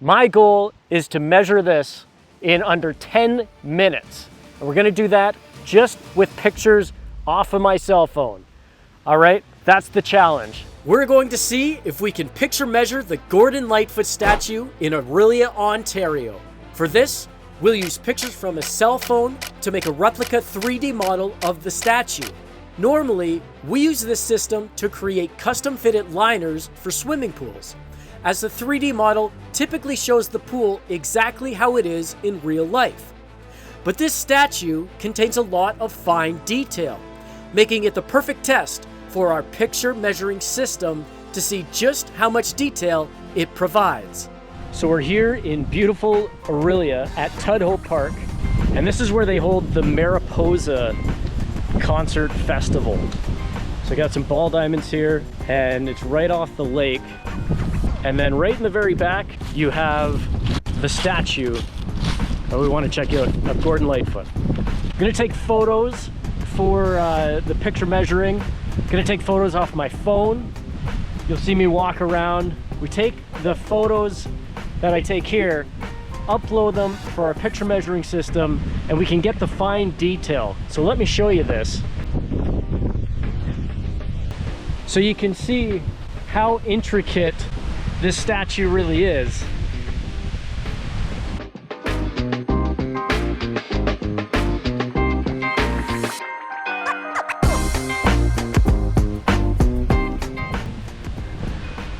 My goal is to measure this in under 10 minutes. And we're gonna do that just with pictures off of my cell phone. All right, that's the challenge. We're going to see if we can picture measure the Gordon Lightfoot statue in Orillia, Ontario. For this, we'll use pictures from a cell phone to make a replica 3D model of the statue. Normally, we use this system to create custom-fitted liners for swimming pools, as the 3D model typically shows the pool exactly how it is in real life. But this statue contains a lot of fine detail, making it the perfect test for our picture measuring system to see just how much detail it provides. So we're here in beautiful Orillia at Tudhope Park, and this is where they hold the Mariposa Concert Festival. So I got some ball diamonds here, and it's right off the lake. And then right in the very back, you have the statue that we want to check out of Gordon Lightfoot. I'm gonna take photos for the picture measuring. I'm gonna take photos off my phone. You'll see me walk around. We take the photos that I take here, upload them for our picture measuring system, and we can get the fine detail. So let me show you this. So you can see how intricate this statue really is.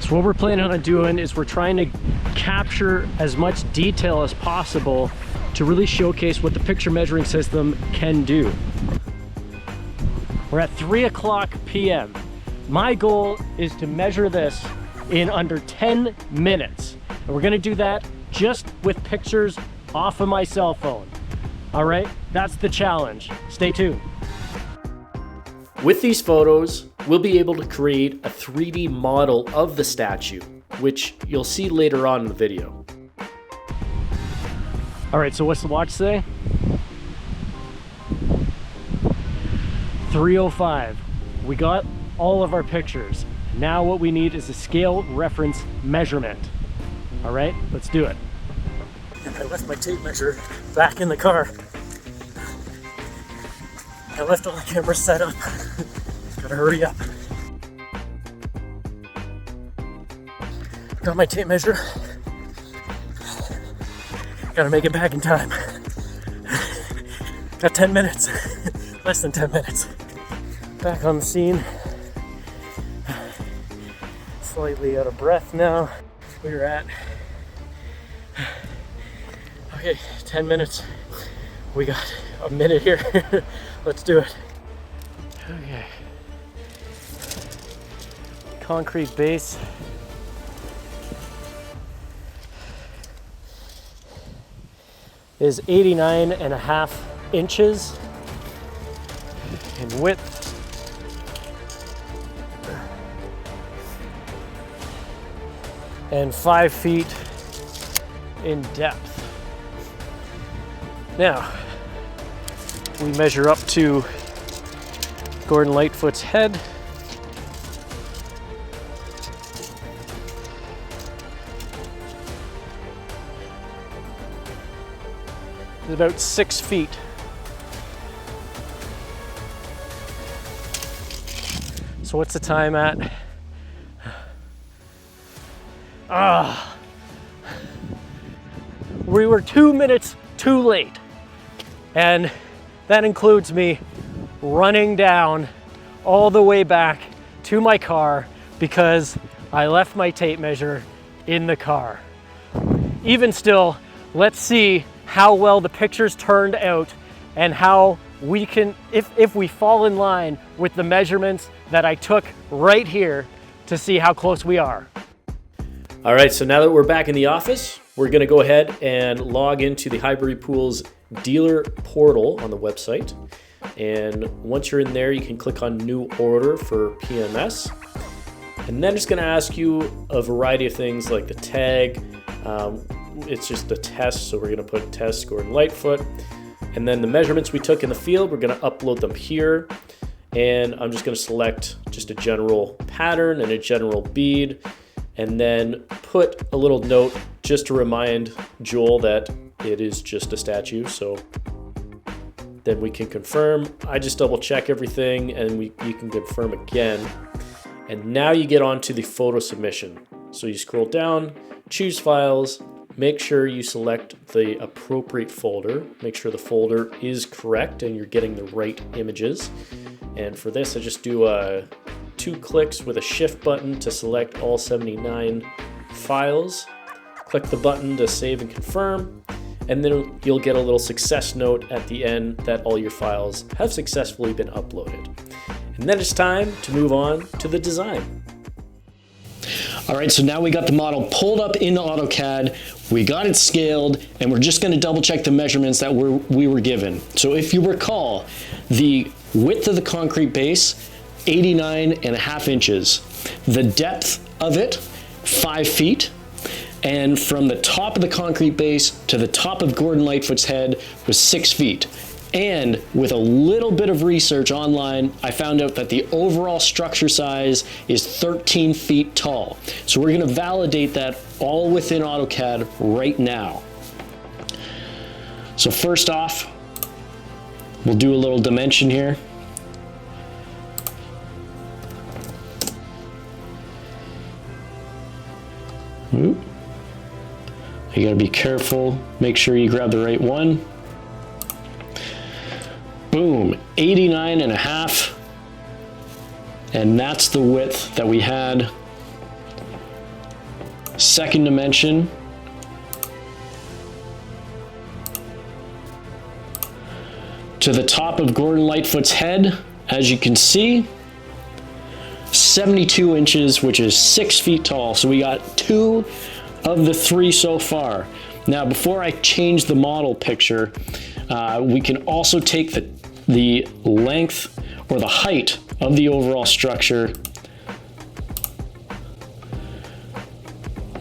So what we're planning on doing is we're trying to capture as much detail as possible to really showcase what the picture measuring system can do. We're at 3:00 p.m. My goal is to measure this in under 10 minutes. And we're gonna do that just with pictures off of my cell phone. All right, that's the challenge. Stay tuned. With these photos, we'll be able to create a 3D model of the statue, which you'll see later on in the video. All right, so what's the watch say? 3:05. We got all of our pictures. Now what we need is a scale reference measurement. All right, let's do it. And I left my tape measure back in the car. I left all the cameras set up. Gotta hurry up. Got my tape measure. Gotta make it back in time. Got 10 minutes. Less than 10 minutes. Back on the scene. Slightly out of breath now. We're at, okay, 10 minutes. We got a minute here. Let's do it. Okay. Concrete base. Is 89.5 inches in width. And 5 feet in depth. Now, we measure up to Gordon Lightfoot's head. It's about 6 feet. So what's the time at? We were 2 minutes too late. And that includes me running down all the way back to my car because I left my tape measure in the car. Even still, let's see how well the pictures turned out and how we can, if we fall in line with the measurements that I took right here to see how close we are. All right, so now that we're back in the office, we're gonna go ahead and log into the Highbury Pools dealer portal on the website. And once you're in there, you can click on New Order for PMS. And then it's gonna ask you a variety of things like the tag. It's just a test, so we're gonna put test Gordon Lightfoot. And then the measurements we took in the field, we're gonna upload them here. And I'm just gonna select just a general pattern and a general bead, and then put a little note just to remind Joel that it is just a statue, so then we can confirm. I just double check everything and you can confirm again. And now you get on to the photo submission. So you scroll down, choose files, make sure you select the appropriate folder, make sure the folder is correct and you're getting the right images. And for this, I just do 2 clicks with a shift button to select all 79 files. Click the button to save and confirm, and then you'll get a little success note at the end that all your files have successfully been uploaded. And then it's time to move on to the design. All right, so now we got the model pulled up into AutoCAD, we got it scaled, and we're just gonna double check the measurements that we were given. So if you recall, the width of the concrete base, 89.5 inches. The depth of it, 5 feet. And from the top of the concrete base to the top of Gordon Lightfoot's head was 6 feet. And with a little bit of research online, I found out that the overall structure size is 13 feet tall. So we're gonna validate that all within AutoCAD right now. So first off, we'll do a little dimension here. You gotta be careful, make sure you grab the right one. Boom, 89.5. And that's the width that we had. Second dimension. To the top of Gordon Lightfoot's head, as you can see, 72 inches, which is 6 feet tall. So we got 2 of the 3 so far. Now, before I change the model picture, we can also take the length or the height of the overall structure.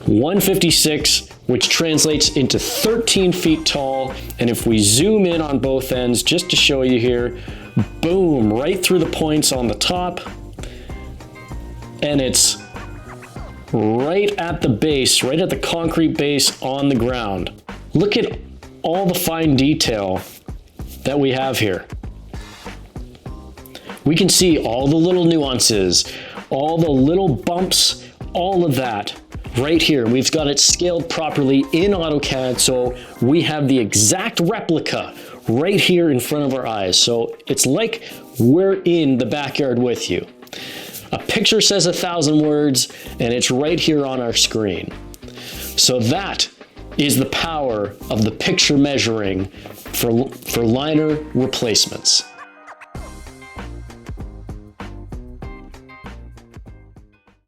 156, which translates into 13 feet tall. And if we zoom in on both ends, just to show you here, boom, right through the points on the top. And it's right at the base, right at the concrete base on the ground. Look at all the fine detail that we have here. We can see all the little nuances, all the little bumps, all of that right here. We've got it scaled properly in AutoCAD, so we have the exact replica right here in front of our eyes. So it's like we're in the backyard with you. A picture says 1,000 words, and it's right here on our screen. So that is the power of the picture measuring for liner replacements.